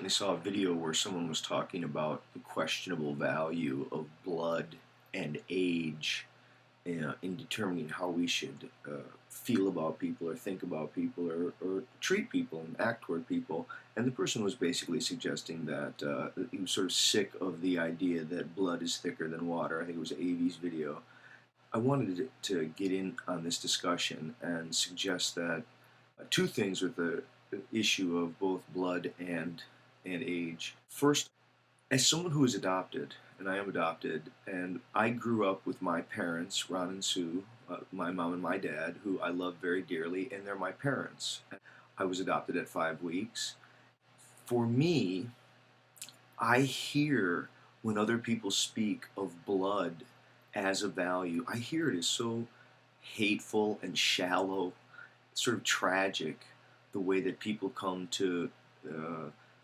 recently saw a video where someone was talking about the questionable value of blood and age in determining how we should feel about people or think about people or treat people and act toward people. And the person was basically suggesting that he was sort of sick of the idea that blood is thicker than water. I think it was Avi's video. I wanted to get in on this discussion and suggest that two things with the issue of both blood and age. First, as someone who is adopted, and I am adopted, and I grew up with my parents, Ron and Sue, my mom and my dad, who I love very dearly, and they're my parents. I was adopted at 5 weeks. For me, I hear when other people speak of blood as a value, I hear it as so hateful and shallow, sort of tragic, the way that people come to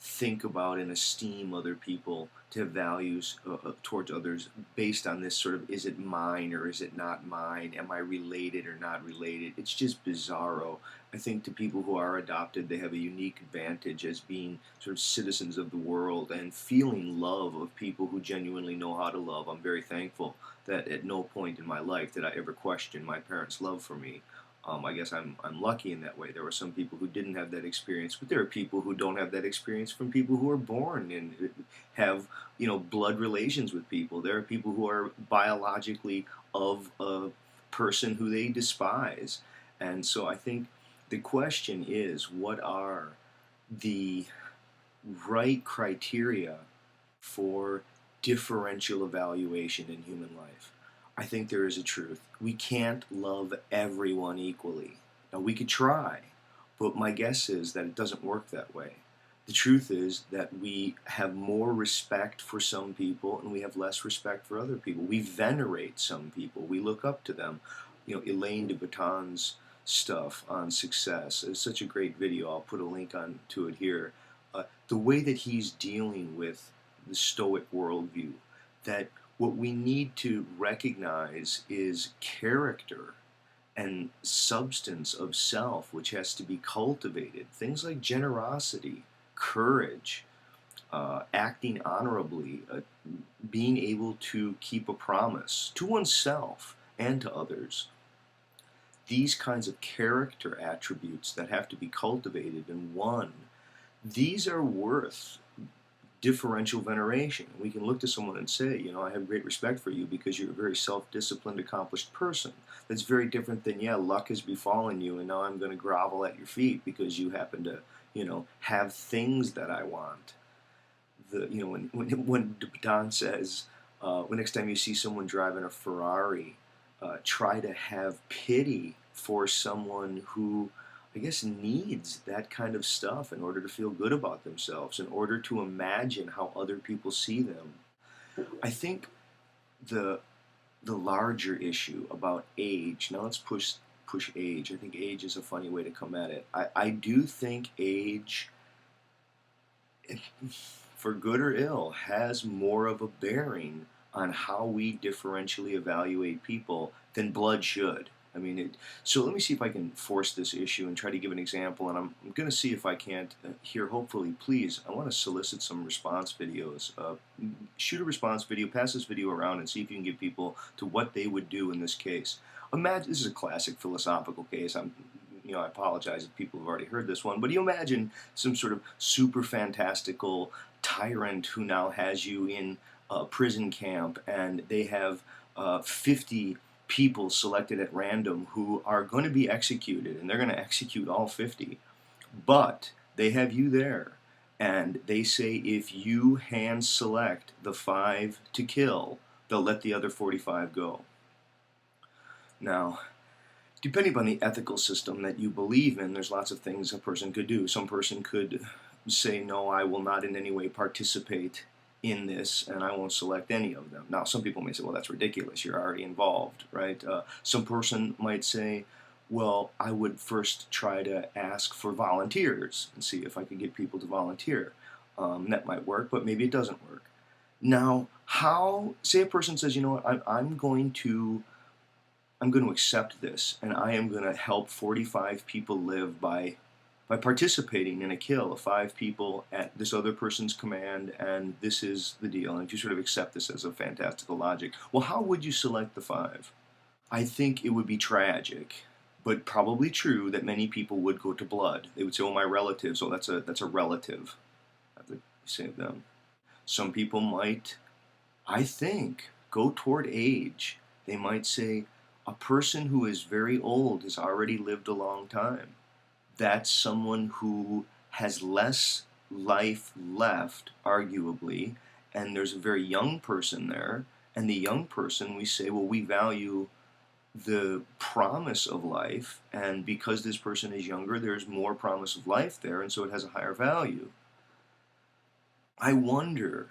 think about and esteem other people, to have values towards others based on this sort of, is it mine or is it not mine? Am I related or not related? It's just bizarro. I think to people who are adopted, they have a unique advantage as being sort of citizens of the world and feeling love of people who genuinely know how to love. I'm very thankful that at no point in my life did I ever question my parents' love for me. I guess I'm lucky in that way. There were some people who didn't have that experience, but there are people who don't have that experience from people who are born and have blood relations with people. There are people who are biologically of a person who they despise, and so I think the question is, what are the right criteria for differential evaluation in human life? I think there is a truth. We can't love everyone equally. Now, we could try, but my guess is that it doesn't work that way. The truth is that we have more respect for some people and we have less respect for other people. We venerate some people. We look up to them. Elaine de Botton's stuff on success is such a great video. I'll put a link on to it here. The way that he's dealing with the Stoic worldview, that what we need to recognize is character and substance of self, which has to be cultivated. Things like generosity, courage, acting honorably, being able to keep a promise to oneself and to others. These kinds of character attributes that have to be cultivated and won, these are worth differential veneration. We can look to someone and say, I have great respect for you because you're a very self-disciplined, accomplished person. That's very different than, luck has befallen you and now I'm going to grovel at your feet because you happen to, have things that I want. When Don says, when next time you see someone driving a Ferrari, try to have pity for someone who, I guess, needs that kind of stuff in order to feel good about themselves, in order to imagine how other people see them. I think the larger issue about age, now let's push age. I think age is a funny way to come at it. I do think age, for good or ill, has more of a bearing on how we differentially evaluate people than blood should. So let me see if I can force this issue and try to give an example, and I'm going to see if I can't here, hopefully. Please, I want to solicit some response videos. Shoot a response video, pass this video around, and see if you can get people to what they would do in this case. Imagine, this is a classic philosophical case. I apologize if people have already heard this one, but you imagine some sort of super fantastical tyrant who now has you in a prison camp, and they have 50 people selected at random who are going to be executed, and they're going to execute all 50, but they have you there, and they say if you hand select the 5 to kill, they'll let the other 45 go. Now, depending on the ethical system that you believe in, there's lots of things a person could do. Some person could say, no, I will not in any way participate in this, and I won't select any of them. Now, some people may say, well, that's ridiculous. You're already involved, right? Some person might say, well, I would first try to ask for volunteers and see if I could get people to volunteer. That might work, but maybe it doesn't work. Now, say a person says, I'm going to accept this, and I am going to help 45 people live by by participating in a kill of 5 people at this other person's command, and this is the deal. And if you sort of accept this as a fantastical logic, well, how would you select the 5? I think it would be tragic, but probably true that many people would go to blood. They would say, "Oh, my relatives. Oh, that's a relative." I have to save them. Some people might, I think, go toward age. They might say, a person who is very old has already lived a long time. That's someone who has less life left, arguably, and there's a very young person there. And the young person, we say, well, we value the promise of life, and because this person is younger, there's more promise of life there, and so it has a higher value. I wonder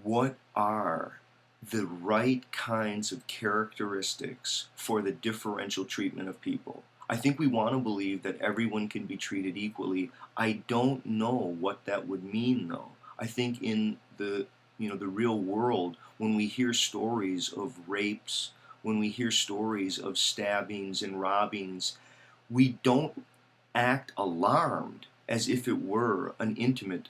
what are the right kinds of characteristics for the differential treatment of people. I think we want to believe that everyone can be treated equally. I don't know what that would mean, though. I think in the real world, when we hear stories of rapes, when we hear stories of stabbings and robbings, we don't act alarmed as if it were an intimate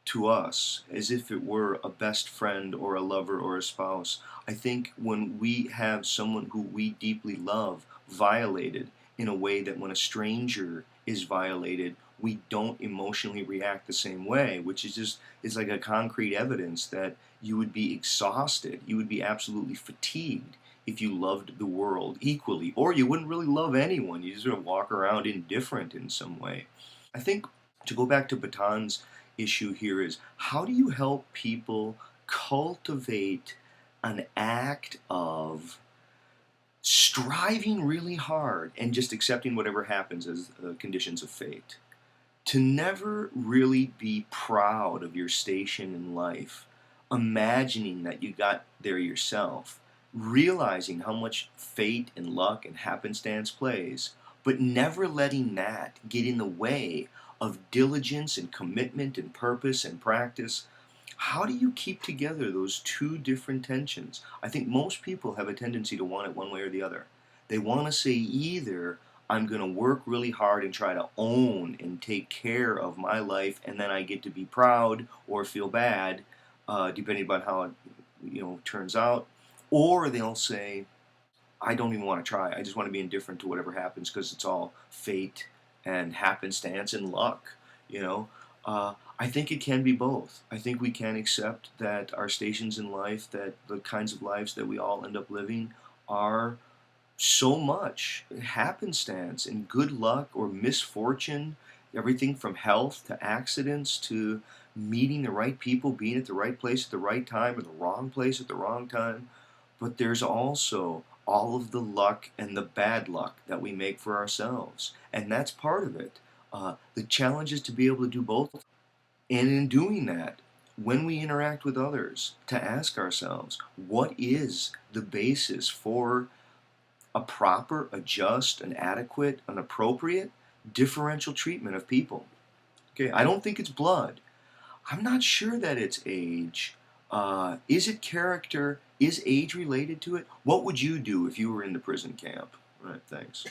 to us, as if it were a best friend or a lover or a spouse. I think when we have someone who we deeply love violated in a way that when a stranger is violated, we don't emotionally react the same way, which is like a concrete evidence that you would be exhausted, you would be absolutely fatigued if you loved the world equally, or you wouldn't really love anyone. You just sort of walk around indifferent in some way. I think, to go back to Baton's issue here, is how do you help people cultivate an act of striving really hard and just accepting whatever happens as conditions of fate? To never really be proud of your station in life, imagining that you got there yourself, realizing how much fate and luck and happenstance plays, but never letting that get in the way of diligence and commitment and purpose and practice. How do you keep together those two different tensions? I think most people have a tendency to want it one way or the other. They want to say either I'm going to work really hard and try to own and take care of my life, and then I get to be proud or feel bad, depending on how it turns out. Or they'll say, I don't even want to try. I just want to be indifferent to whatever happens because it's all fate and happenstance and luck. You know, I think it can be both. I think we can accept that our stations in life, that the kinds of lives that we all end up living, are so much happenstance and good luck or misfortune, everything from health to accidents to meeting the right people, being at the right place at the right time, or the wrong place at the wrong time. But there's also all of the luck and the bad luck that we make for ourselves, and that's part of it. The challenge is to be able to do both, and in doing that, when we interact with others, to ask ourselves, what is the basis for a proper, a just, an adequate, an appropriate differential treatment of people? Okay, I don't think it's blood. I'm not sure that it's age. Is it character? Is age related to it? What would you do if you were in the prison camp? All right, thanks.